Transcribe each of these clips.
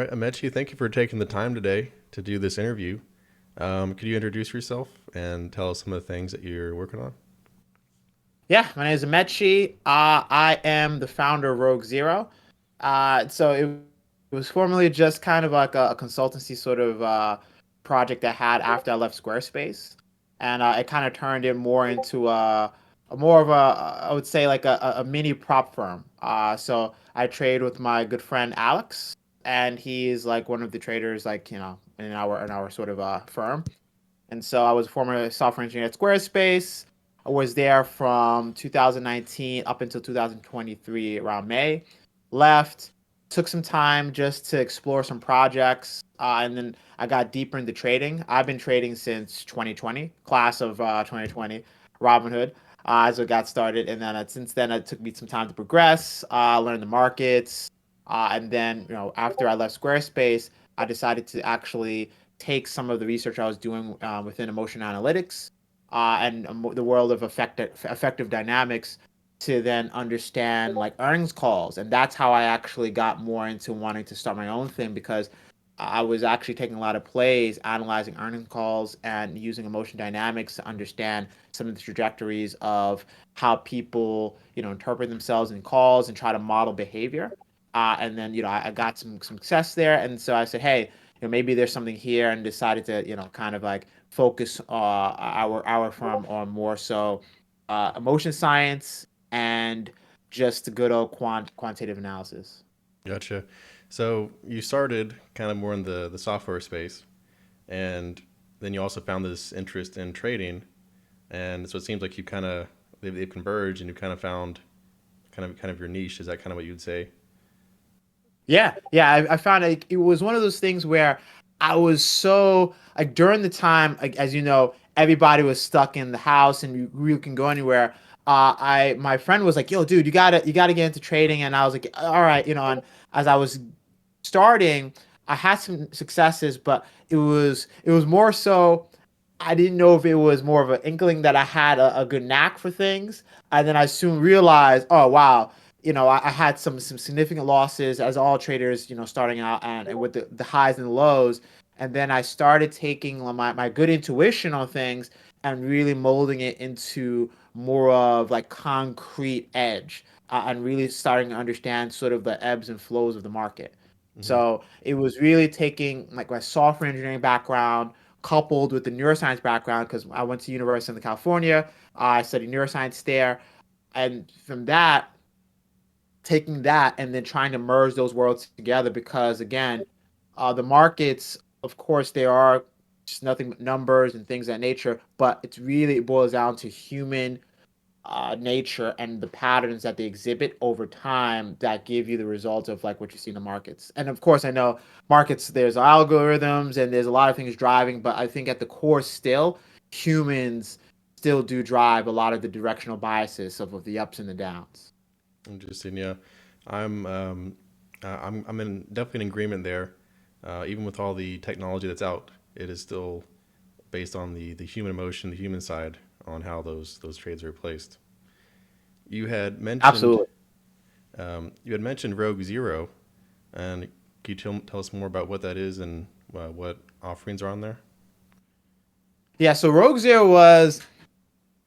right, Amechi, thank you for taking the time today to do this interview. Could you introduce yourself and tell us some of the things that you're working on? Yeah, my name is Amechi. I am the founder of Roguezero. It was formerly just kind of like a consultancy sort of project I had after I left Squarespace, and it kind of turned it more into a more of I would say like a mini prop firm. So I trade with my good friend Alex, and he's like one of the traders, like in our sort of firm. And so I was a former software engineer at Squarespace. I was there from 2019 up until 2023 around May. Left, took some time just to explore some projects, and then I got deeper into trading. I've been trading since 2020, class of 2020, Robinhood. As it got started, and then since then it took me some time to progress, learn the markets, and then after I left Squarespace, I decided to actually take some of the research I was doing within emotion analytics and the world of effective dynamics to then understand like earnings calls. And that's how I actually got more into wanting to start my own thing because I was actually taking a lot of plays, analyzing earnings calls, and using emotion dynamics to understand some of the trajectories of how people, interpret themselves in calls and try to model behavior. And then, I got some success there. And so I said, hey, maybe there's something here, and decided to, kind of like focus our firm on more so emotion science and just good old quantitative analysis. Gotcha. So you started kind of more in the software space, and then you also found this interest in trading, and so it seems like they've converged, and you kind of found kind of your niche. Is that kind of what you'd say? Yeah, yeah. I found it was one of those things where I was so like during the time, like as you know, everybody was stuck in the house and you really can go anywhere. My friend was like, "Yo, dude, you gotta get into trading," and I was like, "All right," And as I was starting, I had some successes, but it was more so I didn't know if it was more of an inkling that I had a good knack for things, and then I soon realized, oh wow, I had some significant losses as all traders, starting out and with the highs and the lows. And then I started taking my good intuition on things and really molding it into more of like concrete edge, and really starting to understand sort of the ebbs and flows of the market. Hmm. So it was really taking like my software engineering background coupled with the neuroscience background because I went to University of California. I studied neuroscience there, and from that, taking that and then trying to merge those worlds together because again, the markets, of course, they are just nothing but numbers and things of that nature, but it boils down to human nature and the patterns that they exhibit over time that give you the results of like what you see in the markets. And of course, I know markets, there's algorithms and there's a lot of things driving, but I think at the core still, humans still do drive a lot of the directional biases of the ups and the downs. Interesting. Yeah, I'm I'm in definitely in agreement there. Even with all the technology that's out, it is still based on the human emotion, the human side on how those trades are placed. You had mentioned Absolutely. Rogue Zero, and can you tell us more about what that is and what offerings are on there? Yeah, so Rogue Zero was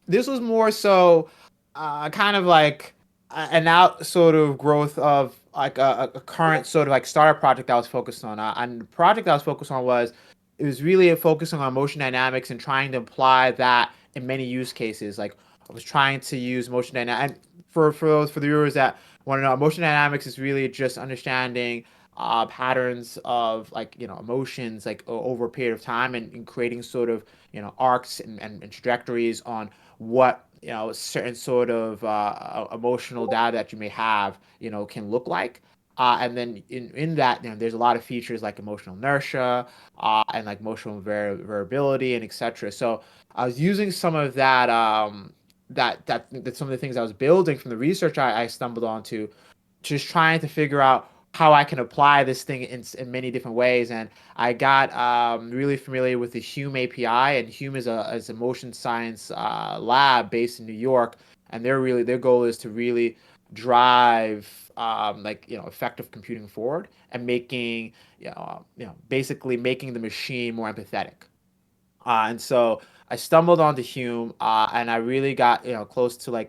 this was more so kind of like an out sort of growth of like a current sort of like startup project I was focused on. And the project I was focused on was it was really focusing on motion dynamics and trying to apply that in many use cases. Like I was trying to use motion dynamics. And for the viewers that want to know, motion dynamics is really just understanding patterns of like emotions like over a period of time and creating sort of arcs and trajectories on what certain sort of emotional data that you may have can look like. And then in that, there's a lot of features like emotional inertia and like emotional variability and etc. So I was using some of that that some of the things I was building from the research I stumbled onto, just trying to figure out how I can apply this thing in many different ways. And I got really familiar with the Hume API, and Hume is a motion science lab based in New York, and their goal is to really drive effective computing forward and making basically making the machine more empathetic. And so I stumbled onto Hume, and I really got close to a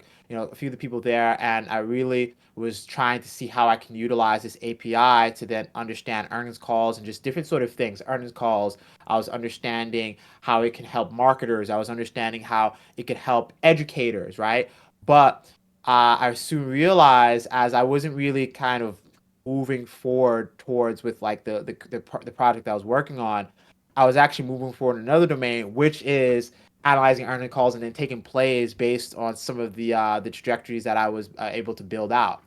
few of the people there, and I really was trying to see how I can utilize this API to then understand earnings calls and just different sort of things. Earnings calls. I was understanding how it can help marketers. I was understanding how it could help educators, right? But I soon realized as I wasn't really kind of moving forward towards with like the project I was working on, I was actually moving forward in another domain, which is analyzing earning calls and then taking plays based on some of the trajectories that I was able to build out,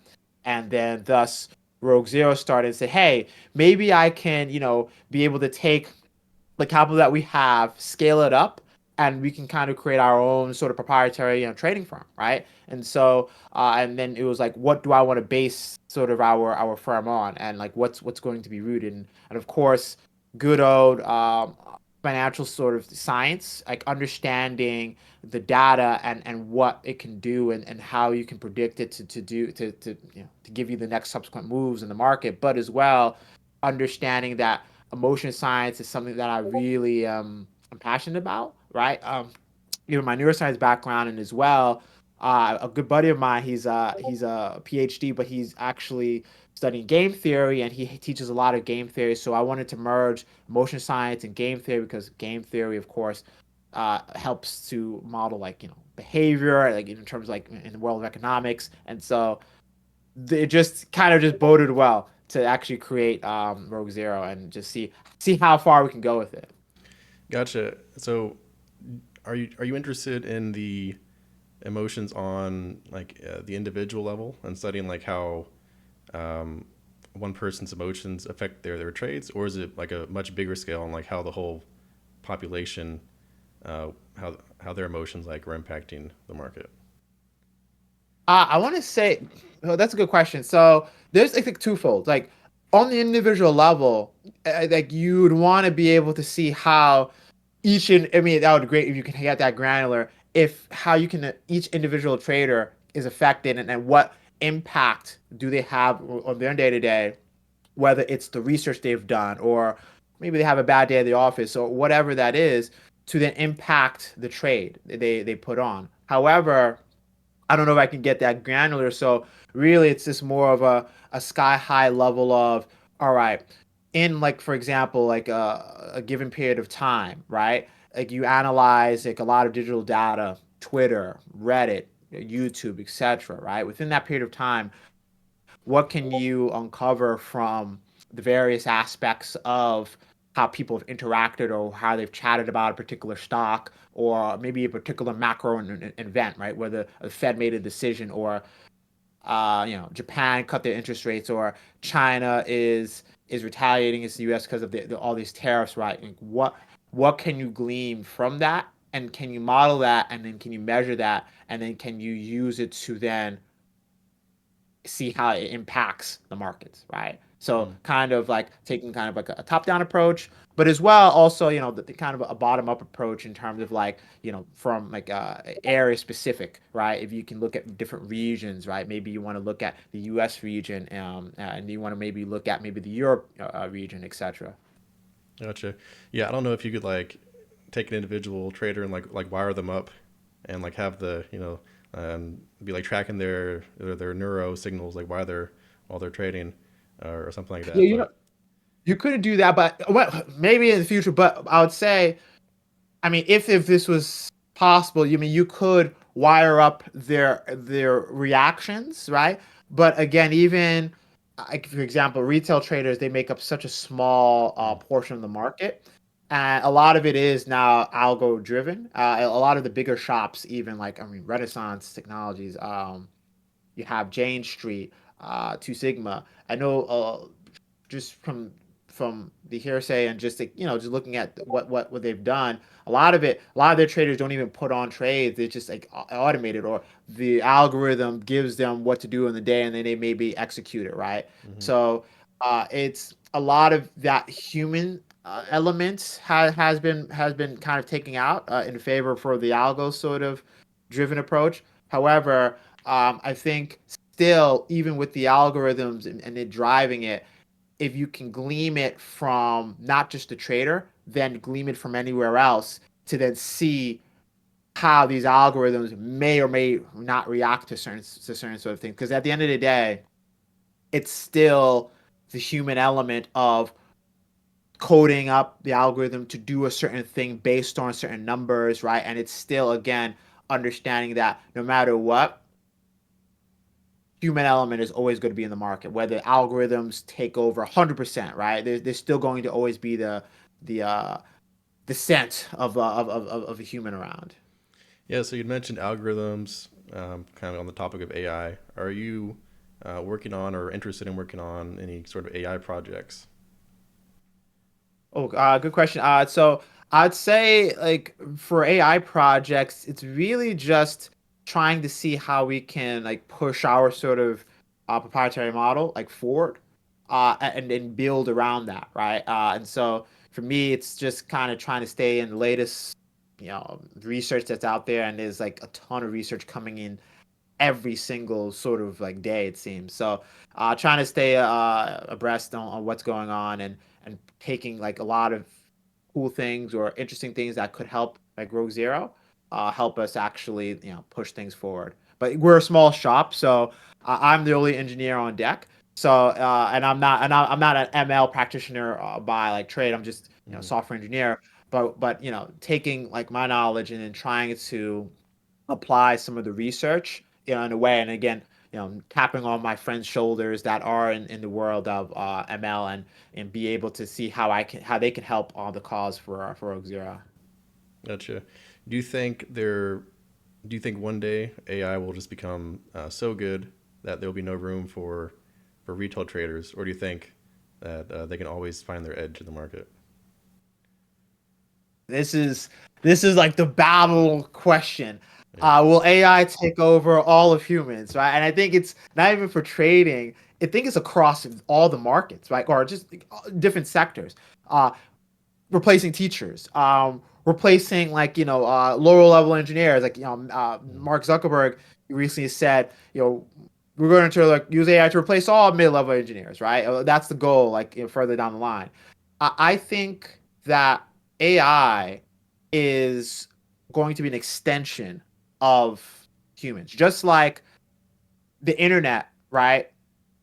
and then thus Roguezero started to say, hey, maybe I can be able to take the capital that we have, scale it up, and we can kind of create our own sort of proprietary trading firm, right? And so and then it was like, what do I want to base sort of our firm on, and like what's going to be rooted in? And of course, good old financial sort of science, like understanding the data and what it can do, and how you can predict it to give you the next subsequent moves in the market, but as well understanding that emotion science is something that I really am passionate about, right? My neuroscience background, and as well, a good buddy of mine, he's a PhD, but he's actually studying game theory, and he teaches a lot of game theory. So I wanted to merge emotion science and game theory, because game theory, of course, helps to model behavior, like in terms like in the world of economics, and so it just kind of just boded well to actually create Roguezero and just see how far we can go with it. Gotcha. So, are you interested in the emotions on like the individual level and studying like how um, one person's emotions affect their trades, or is it like a much bigger scale on like how the whole population, uh, how their emotions like are impacting the market? I want to say, oh, that's a good question. So there's I think twofold. Like on the individual level, like you would want to be able to see how I mean, that would be great if you can get that granular. If how you can each individual trader is affected, and what impact do they have on their day to day, whether it's the research they've done, or maybe they have a bad day at the office, or whatever that is, to then impact the trade they put on. However, I don't know if I can get that granular. So really, it's just more of a sky high level of, all right, in like for example, like a given period of time, right? Like you analyze like a lot of digital data, Twitter, Reddit, YouTube, etc. Right? Within that period of time, what can you uncover from the various aspects of how people have interacted, or how they've chatted about a particular stock, or maybe a particular macro event, right? Where the Fed made a decision, or Japan cut their interest rates, or China is retaliating against the U.S. because of all these tariffs, right? Like what can you glean from that, and can you model that, and then can you measure that, and then can you use it to then see how it impacts the markets, right? So Mm. kind of like taking kind of like a top-down approach, but as well also the kind of a bottom-up approach in terms of like from like area specific, right? If you can look at different regions, right? Maybe you want to look at the U.S. region, and you want to maybe look at maybe the Europe region, etc. Gotcha. Yeah, I don't know if you could like take an individual trader and like wire them up and like have the be like tracking their neuro signals like while they're trading or something like Yeah, that. But you couldn't do that, but well, maybe in the future. But I would say, I mean, if this was possible, you mean you could wire up their reactions, right? But again, even like for example, retail traders, they make up such a small mm, portion of the market, and a lot of it is now algo driven. A lot of the bigger shops, even like I mean, Renaissance Technologies, you have Jane Street, Two Sigma. I know just from the hearsay and just like, just looking at what they've done, a lot of their traders don't even put on trades. They just like automated, or the algorithm gives them what to do in the day, and then they maybe execute it, right? hmm. So it's a lot of that human element has been kind of taken out in favor for the algo sort of driven approach. However, I think still, even with the algorithms and it driving it, if you can glean it from not just the trader, then glean it from anywhere else to then see how these algorithms may or may not react to certain sort of things. Because at the end of the day, it's still the human element of coding up the algorithm to do a certain thing based on certain numbers, right? And it's still, again, understanding that no matter what, human element is always going to be in the market, whether algorithms take over 100%, right? There's still going to always be the uh, the scent of a human around. Yeah, so you mentioned algorithms, kind of on the topic of AI. Are you working on or interested in working on any sort of AI projects? Oh, good question. So I'd say like for AI projects, it's really just trying to see how we can like push our sort of proprietary model like forward, and build around that, right? And so for me, it's just kind of trying to stay in the latest, research that's out there, and there's like a ton of research coming in every single sort of like day it seems. So trying to stay abreast on what's going on and taking like a lot of cool things or interesting things that could help like Roguezero help us actually push things forward. But we're a small shop, so I'm the only engineer on deck. So and I'm not an ML practitioner by like trade. I'm just Mm, software engineer. But taking like my knowledge and then trying to apply some of the research, in a way. And again, tapping on my friends' shoulders that are in the world of ML and be able to see how they can help on the cause for Oak Zero. gotcha. Do you think there? Do you think one day AI will just become so good that there will be no room for retail traders, or do you think that they can always find their edge in the market? This is this is like the battle question. Yeah. Will AI take over all of humans, right? And I think it's not even for trading. I think it's across all the markets, right? Or just different sectors. Uh, Replacing teachers, replacing like lower level engineers, like Mm, Mark Zuckerberg recently said, we're going to like use AI to replace all mid level engineers, right? That's the goal, like further down the line. I think that AI is going to be an extension of humans, just like the internet, right?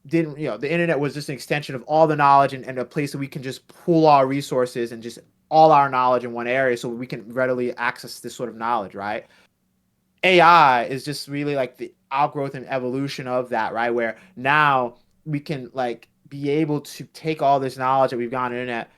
Didn't the internet was just an extension of all the knowledge and a place that we can just pool our resources and just all our knowledge in one area so we can readily access this sort of knowledge, right? AI is just really like the outgrowth and evolution of that, right? Where now we can like be able to take all this knowledge that we've got on the internet,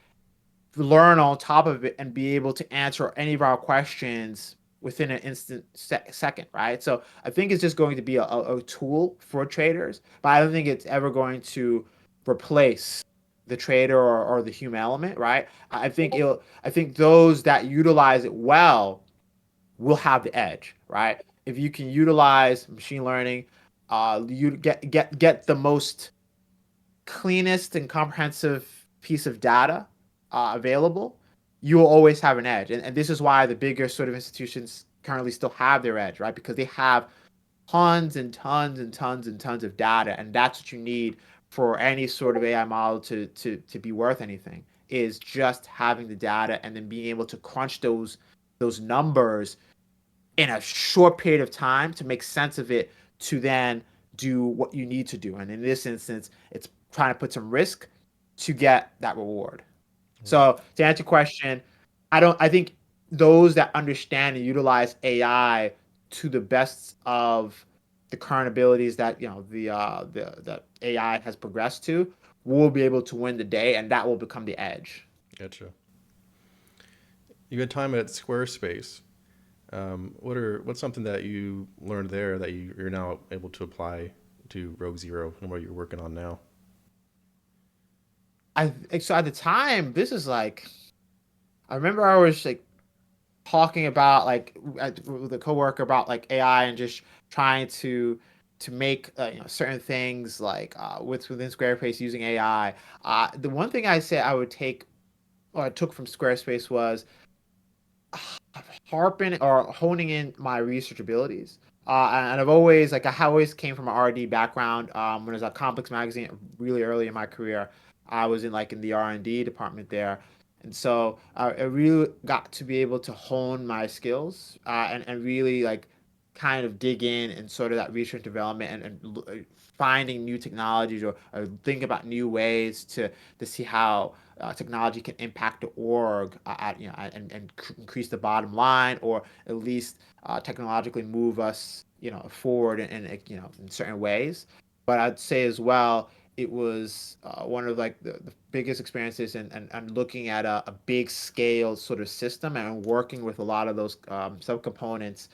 learn on top of it, and be able to answer any of our questions within an instant second, right? So I think it's just going to be a tool for traders, but I don't think it's ever going to replace the trader or the human element, right? I think those that utilize it well will have the edge, right? If you can utilize machine learning, you get the most cleanest and comprehensive piece of data available, you will always have an edge. And this is why the bigger sort of institutions currently still have their edge, right? Because they have tons and tons and tons and tons of data. And that's what you need for any sort of AI model to be worth anything, is just having the data and then being able to crunch those numbers in a short period of time to make sense of it to then do what you need to do. And in this instance, it's trying to put some risk to get that reward. right. So to answer your question, I think those that understand and utilize AI to the best of the current abilities that the AI has progressed to will be able to win the day, and that will become the edge. Gotcha. You had time at Squarespace. What's something that you learned there that you're now able to apply to Rogue Zero and what you're working on now? So at the time, this is like I remember I was like talking about like with a coworker about like AI and just trying to make certain things like within Squarespace using AI. The one thing I said I would take or I took from Squarespace was harping or honing in my research abilities. And I've always like I always came from an R&D background. When I was at Complex Magazine, really early in my career, I was in the R&D department there, and so I really got to be able to hone my skills and really like kind of dig in and sort of that research development and finding new technologies or think about new ways to see how technology can impact the org and increase the bottom line or at least technologically move us forward in certain ways. But I'd say as well it was one of like the biggest experiences and looking at a big scale sort of system and working with a lot of those subcomponents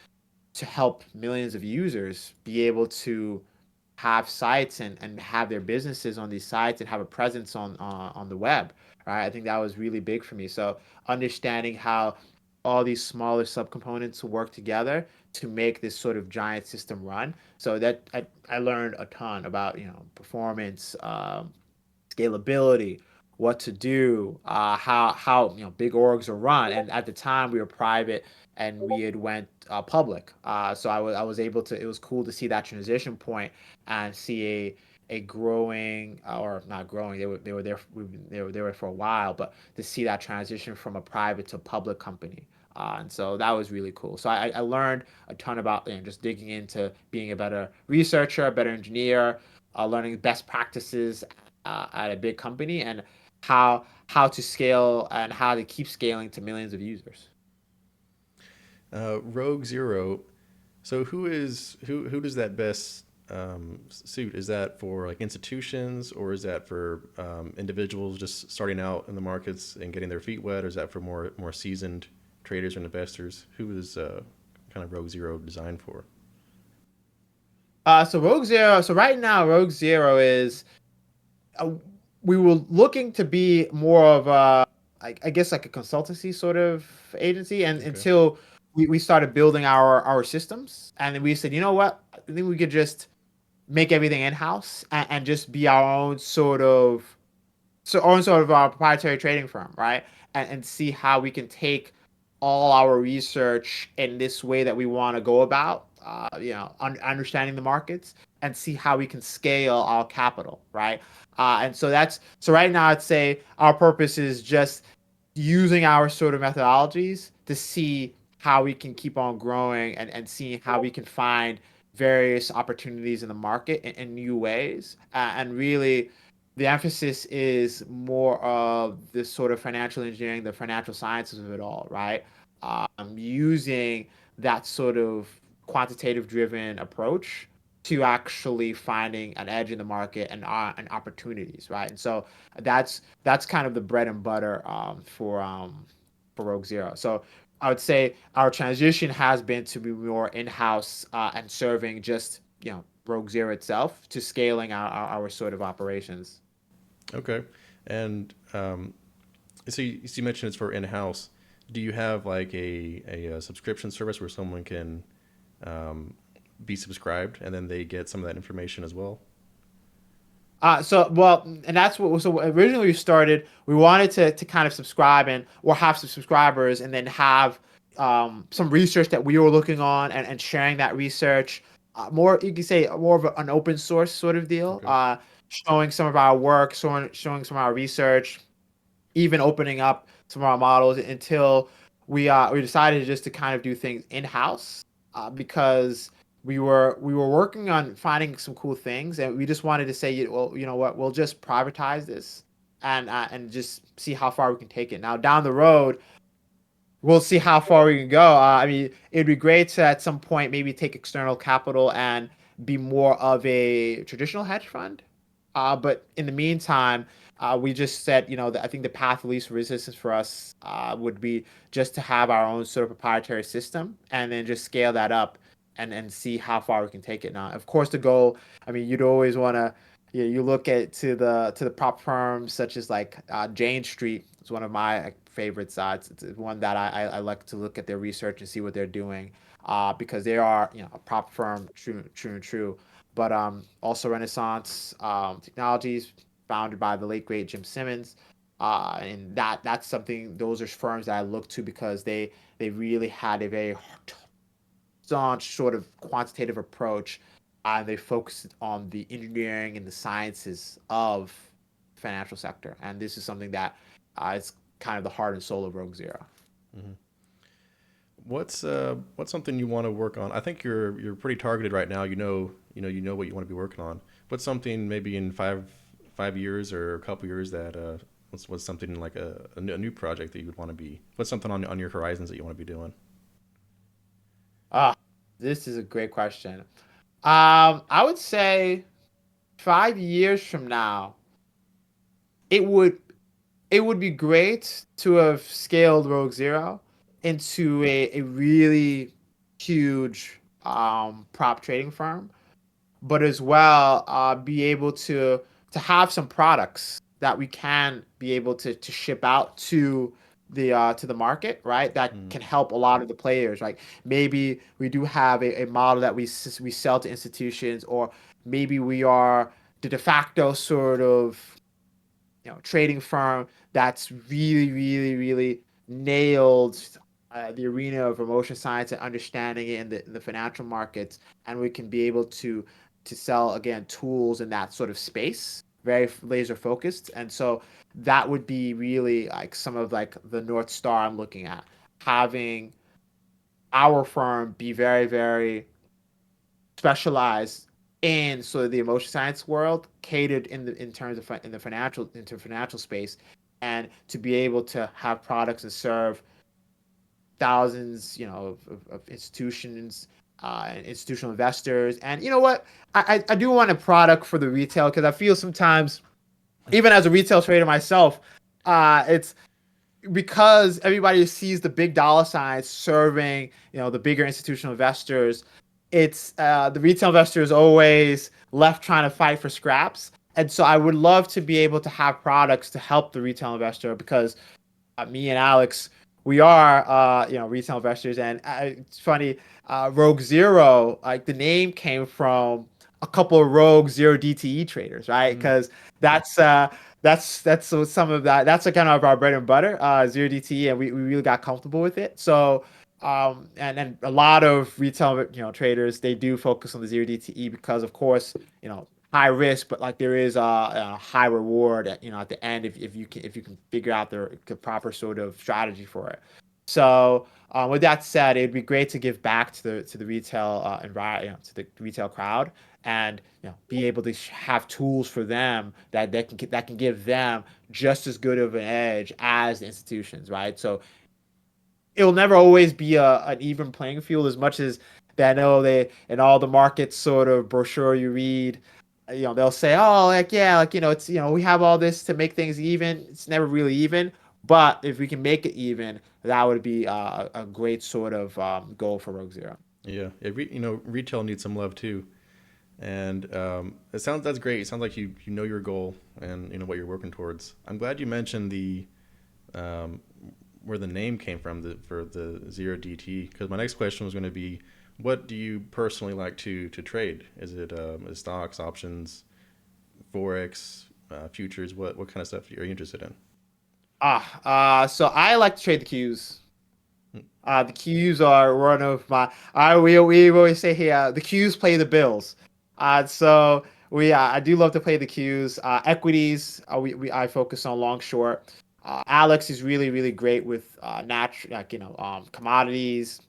to help millions of users be able to have sites and have their businesses on these sites and have a presence on the web. Right, I think that was really big for me. So understanding how all these smaller subcomponents work together to make this sort of giant system run. So that I learned a ton about performance, scalability, what to do, how big orgs are run. And at the time we were private and we had went public. So I was able to. It was cool to see that transition point and see a growing or not growing. They were there. They were there for a while, but to see that transition from a private to public company. And so that was really cool. So I learned a ton about just digging into being a better researcher, a better engineer, learning best practices at a big company and how to scale and how to keep scaling to millions of users. Roguezero. So who does that best suit? Is that for like institutions, or is that for individuals just starting out in the markets and getting their feet wet, or is that for more seasoned traders and investors? Who is kind of Roguezero designed for? So Rogue Zero. So right now, Rogue Zero is uh, we were looking to be more of I guess like a consultancy sort of agency, and Okay. until we started building our systems, and then we said, you know what, I think we could just make everything in house and just be our own sort of our proprietary trading firm, right? And see how we can take all our research in this way that we want to go about, understanding the markets and see how we can scale our capital, right? And so right now, I'd say our purpose is just using our sort of methodologies to see how we can keep on growing and seeing how we can find various opportunities in the market in new ways. And really, the emphasis is more of this sort of financial engineering, the financial sciences of it all, right? Using that sort of quantitative driven approach to actually finding an edge in the market and opportunities, right? And so that's kind of the bread and butter for Rogue Zero. So I would say our transition has been to be more in-house and serving just Rogue Zero itself to scaling our sort of operations. Okay. And so you mentioned it's for in house. Do you have like a subscription service where someone can um, be subscribed and then they get some of that information as well? And that's what. So originally we started. We wanted to kind of subscribe and or have some subscribers, and then have some research that we were looking on and sharing that research. More you could say more of an open source sort of deal. Okay. Showing some of our work, showing some of our research, even opening up some of our models until we decided just to kind of do things in house because we were working on finding some cool things and we just wanted to say well you know what we'll just privatize this and just see how far we can take it. Now down the road we'll see how far we can go. I mean, it'd be great to at some point maybe take external capital and be more of a traditional hedge fund. But in the meantime, we just said, that I think the path of least resistance for us would be just to have our own sort of proprietary system and then just scale that up and see how far we can take it. Now, of course, the goal, I mean, you'd always want to, you look at to the prop firms such as like Jane Street. It's one of my favorite sites. It's one that I like to look at their research and see what they're doing, because they are a prop firm, true. But also Renaissance Technologies, founded by the late great Jim Simmons, and that's something. Those are firms that I look to because they really had a very staunch sort of quantitative approach. They focus on the engineering and the sciences of financial sector, and this is something that is kind of the heart and soul of Rogue Zero. Hmm. What's something you want to work on? I think you're pretty targeted right now. You know what you want to be working on. What's something maybe in 5 years or a couple years that what's something like a new project that you would want to be? What's something on your horizons that you want to be doing? Ah, this is a great question. I would say 5 years from now, it would it would be great to have scaled Rogue Zero into a really huge prop trading firm, but as well be able to have some products that we can be able to ship out to the market, right? That Mm, can help a lot of the players. Like maybe we do have a model that we sell to institutions, or maybe we are the de facto sort of trading firm that's really nailed the arena of emotion science and understanding it in the financial markets, and we can be able to sell again tools in that sort of space, very laser focused. And so that would be really like some of like the North Star I'm looking at, having our firm be very specialized in sort of the emotion science world, catered in terms of in the financial space, and to be able to have products and serve thousands, of institutions, and institutional investors. And you know what? I do want a product for the retail, because I feel sometimes, even as a retail trader myself, it's because everybody sees the big dollar signs serving, the bigger institutional investors. It's the retail investor is always left trying to fight for scraps. And so I would love to be able to have products to help the retail investor, because me and Alex, we are retail investors, and it's funny. Rogue Zero, like the name came from a couple of Rogue Zero DTE traders, right? mm, Because that's some of that. That's a kind of our bread and butter, Zero DTE, and we really got comfortable with it. So and a lot of retail traders, they do focus on the Zero DTE because of course high risk, but like there is a high reward at the end if you can figure out the proper sort of strategy for it. So with that said, it'd be great to give back to the retail environment, to the retail crowd, and be able to have tools for them that can give them just as good of an edge as the institutions, right? So it'll never always be an even playing field, as much as that. I know they in all the markets sort of brochure you read, they'll say, oh, like yeah, like it's we have all this to make things even. It's never really even, but if we can make it even, that would be a great sort of goal for Rogue Zero. yeah, retail needs some love too. And that's great. It sounds like you know your goal and you know what you're working towards. I'm glad you mentioned the um, where the name came from for the zero DT, because my next question was going to be, what do you personally like to trade? Is it stocks, options, forex, futures? What kind of stuff are you interested in? So I like to trade the Qs. The Qs are one of my. We always say here, the Qs play the bills. So I do love to play the Qs. Equities, I focus on long short. Alex is really great with natural, like commodities,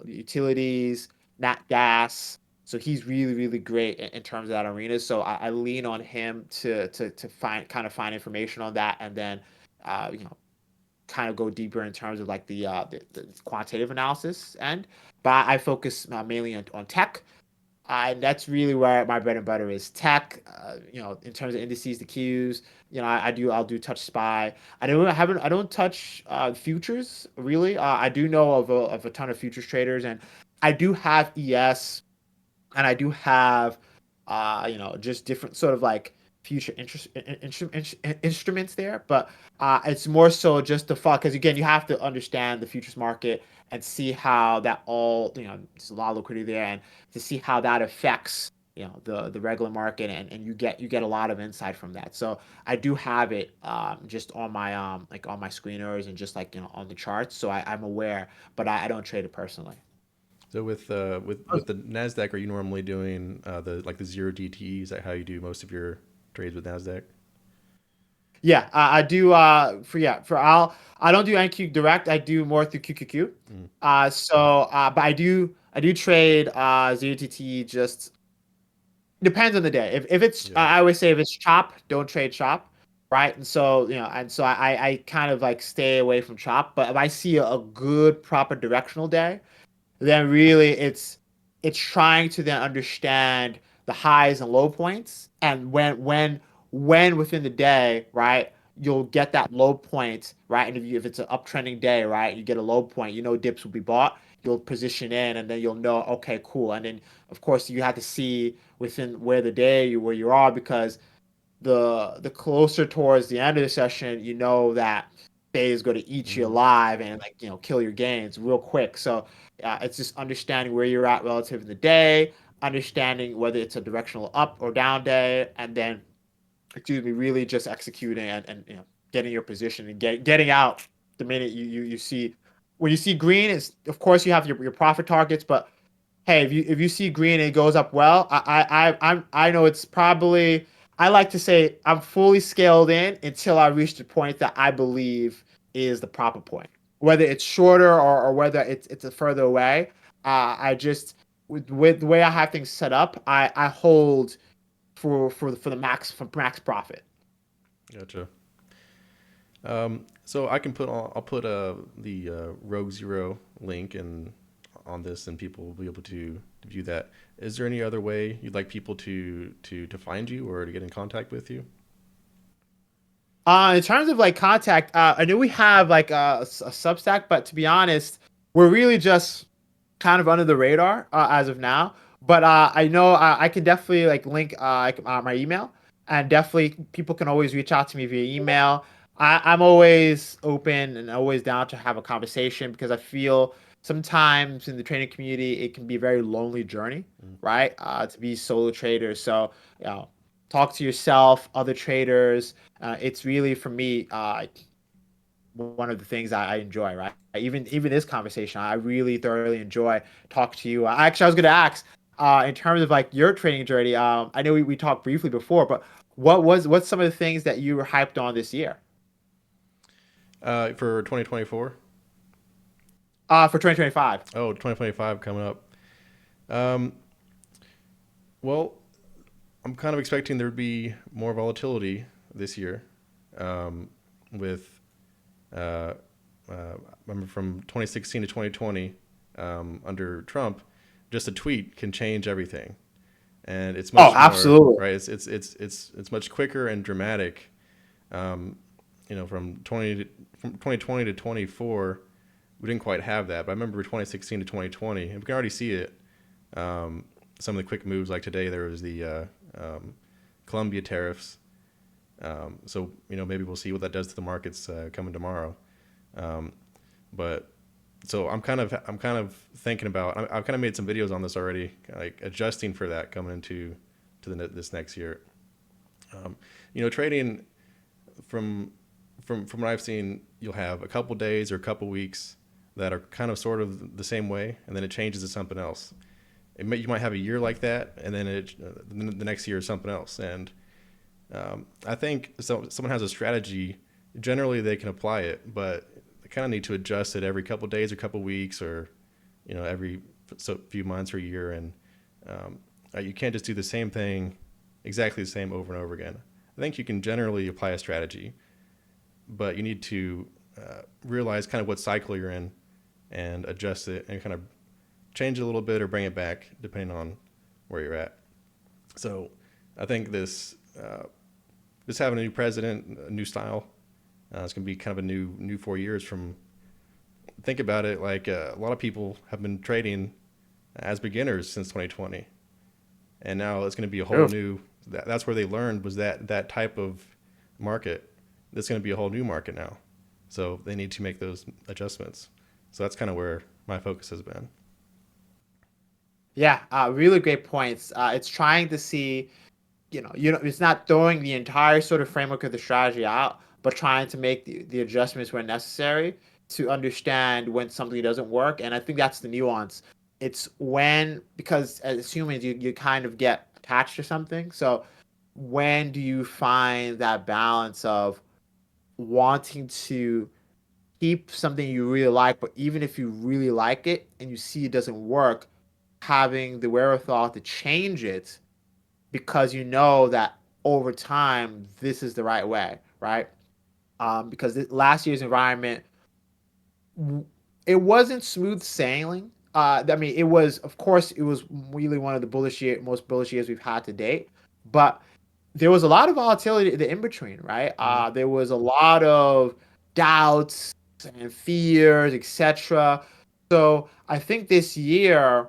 utilities, nat gas. So he's really great in terms of that arena. So I lean on him to find information on that, and then kind of go deeper in terms of like the quantitative analysis end. But I focus mainly on tech. And that's really where my bread and butter is tech. In terms of indices, the Qs. I'll do touch spy. I don't touch futures really. I do know of a ton of futures traders, and I do have ES, and I do have, just different sort of like future instruments there. But it's more so just the fuck, because again, you have to understand the futures market and see how that all, there's a lot of liquidity there, and to see how that affects the regular market, and you get a lot of insight from that. So I do have it just on my like on my screeners, and just like on the charts, so I'm aware, but I don't trade it personally. So with the Nasdaq, are you normally doing the zero DTE? Is that how you do most of your trades with Nasdaq? Yeah, I do. For I don't do NQ direct. I do more through QQQ. Mm, But I do trade ZTT. Just depends on the day. If it's yeah. I always say if it's chop, don't trade chop, right? And so I kind of like stay away from chop. But if I see a good proper directional day, then really it's trying to then understand the highs and low points, and when within the day, right, you'll get that low point, right, and if it's an uptrending day, right, you get a low point, dips will be bought, you'll position in, and then you'll know, okay, cool, and then of course you have to see within where the day where you are, because the closer towards the end of the session, that Bay is going to eat you Hmm. alive and like kill your gains real quick. So it's just understanding where you're at relative in the day, understanding whether it's a directional up or down day, and then excuse me, really just executing and getting your position and getting out the minute you see when you see green. Is of course you have your profit targets, but hey, if you see green and it goes up well, I know it's probably, I like to say I'm fully scaled in until I reach the point that I believe is the proper point. Whether it's shorter or whether it's a further away, I just with the way I have things set up, I hold for the max profit. Gotcha. So I'll put the Roguezero link and on this, and people will be able to view that. Is there any other way you'd like people to find you or to get in contact with you? In terms of like contact, I know we have like a Substack, but to be honest, we're really just kind of under the radar as of now. But I know I can definitely like link my email, and definitely people can always reach out to me via email. I'm always open and always down to have a conversation, because I feel sometimes in the trading community it can be a very lonely journey, Mm. right? To be solo traders. So, talk to yourself, other traders. It's really for me one of the things I enjoy, right? Even this conversation, I really thoroughly enjoy talking to you. Actually, I was going to ask, in terms of like your training journey. I know we talked briefly before, but what's some of the things that you were hyped on this year? For 2024? For 2025. Oh, 2025 coming up. Um, well, I'm kind of expecting there to be more volatility this year. With uh, remember from 2016 to 2020, under Trump, just a tweet can change everything, and it's Oh, much more absolutely. right. It's much quicker and dramatic. Um, from 2020 to 24, we didn't quite have that, but I remember 2016 to 2020, and we can already see it. Um, some of the quick moves, like today, there was the Colombia tariffs. So maybe we'll see what that does to the markets coming tomorrow. Um, but so I'm kind of thinking about. I've kind of made some videos on this already, like adjusting for that coming into this next year. Um, trading from from what I've seen, you'll have a couple days or a couple weeks that are kind of sort of the same way, and then it changes to something else. You might have a year like that, and then the next year is something else. And I think so. Someone has a strategy. Generally, they can apply it, but they kind of need to adjust it every couple of days or couple of weeks, or every few months or a year. And you can't just do the same thing, exactly the same over and over again. I think you can generally apply a strategy, but you need to realize kind of what cycle you're in and adjust it and kind of change it a little bit or bring it back depending on where you're at. So I think this having a new president, a new style, it's going to be kind of a new 4 years from. Think about it, like a lot of people have been trading as beginners since 2020, and now it's going to be a whole True. new. That's where they learned was that type of market. That's going to be a whole new market now, so they need to make those adjustments. So that's kind of where my focus has been. Yeah, really great points. It's trying to see, it's not throwing the entire sort of framework of the strategy out, but trying to make the adjustments when necessary to understand when something doesn't work. And I think that's the nuance. It's when, because as humans, you kind of get attached to something. So when do you find that balance of wanting to keep something you really like, but even if you really like it and you see it doesn't work, having the wherewithal to change it because you know that over time this is the right way, right? Because last year's environment, it wasn't smooth sailing. I mean, it was, of course, it was really one of the most bullish years we've had to date, but there was a lot of volatility in the in between, right? Hmm. There was a lot of doubts and fears, etc. So I think this year,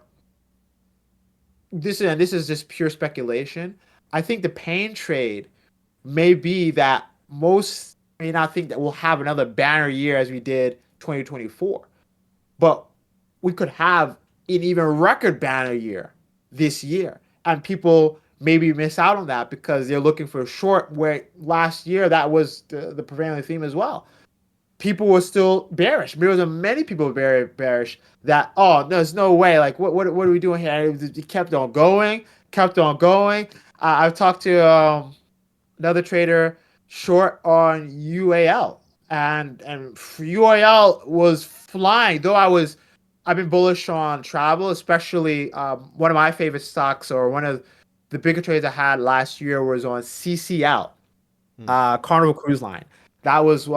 this is just pure speculation. I think the pain trade may be that most may not think that we'll have another banner year as we did 2024, but we could have an even record banner year this year, and people maybe miss out on that because they're looking for a short. Where last year that was the prevailing theme as well. People were still bearish. There was many people very bearish that, oh, there's no way. Like, what are we doing here? It kept on going, kept on going. I've talked to another trader short on UAL, and UAL was flying. Though I've been bullish on travel, especially one of my favorite stocks, or one of the bigger trades I had last year was on CCL, Hmm. Carnival Cruise Line. That was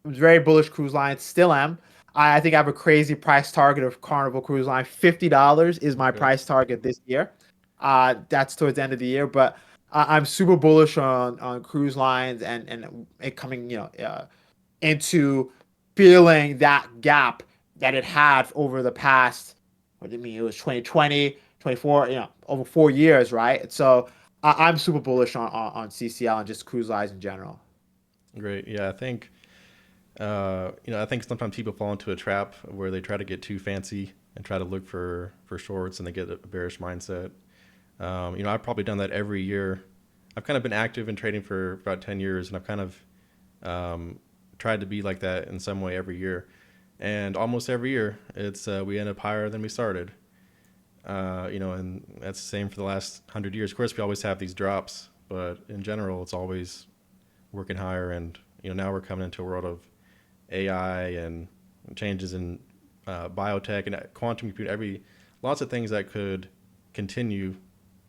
very bullish cruise line. Still am. I think I have a crazy price target of Carnival Cruise Line. $50 is my Okay. price target this year. That's towards the end of the year, but I'm super bullish on cruise lines and it coming, into feeling that gap that it had over the past. What do you mean? It was 2020, 24, over 4 years, right? So I'm super bullish on CCL and just cruise lines in general. Great. Yeah, I think I think sometimes people fall into a trap where they try to get too fancy and try to look for shorts, and they get a bearish mindset. I've probably done that every year. I've kind of been active in trading for about 10 years, and I've kind of tried to be like that in some way every year. And almost every year, it's we end up higher than we started. And that's the same for the last 100 years. Of course, we always have these drops, but in general, it's always working higher. And now we're coming into a world of AI and changes in biotech and quantum computing. Lots of things that could continue.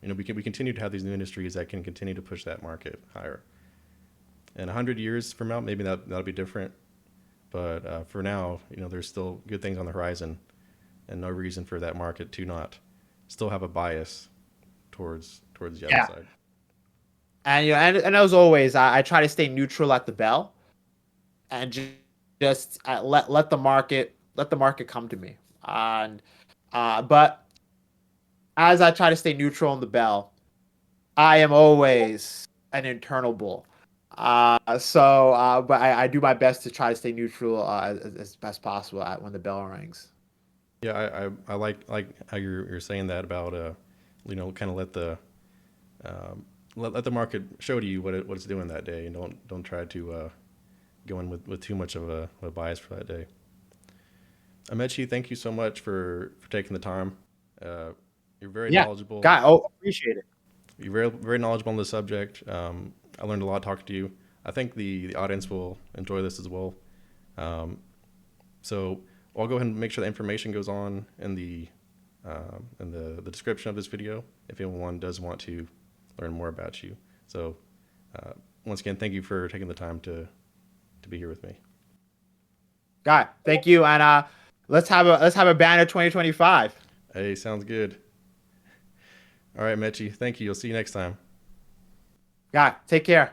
We continue to have these new industries that can continue to push that market higher. And 100 years from now, maybe that'll be different. But for now, there's still good things on the horizon, and no reason for that market to not still have a bias towards the other Yeah. side. And and as always, I try to stay neutral at the bell and just let the market come to me. And but as I try to stay neutral on the bell, I am always an internal bull. But I do my best to try to stay neutral as best possible when the bell rings. Yeah, I like how you're saying that about kind of let the market show to you what it's doing that day, and don't try to go in with too much of a bias for that day. Amechi, thank you so much for taking the time. Uh, you're very Yeah, knowledgeable. guy. Oh, appreciate it. You're very knowledgeable on the subject. I learned a lot talking to you. I think the audience will enjoy this as well. Um, so I'll go ahead and make sure the information goes on in the description of this video if anyone does want to learn more about you. So uh, once again, thank you for taking the time to be here with me. Guy, thank you. And let's have a banner 2025. Hey, sounds good. All right, Mechi, thank you. I'll see you next time. Guy, take care.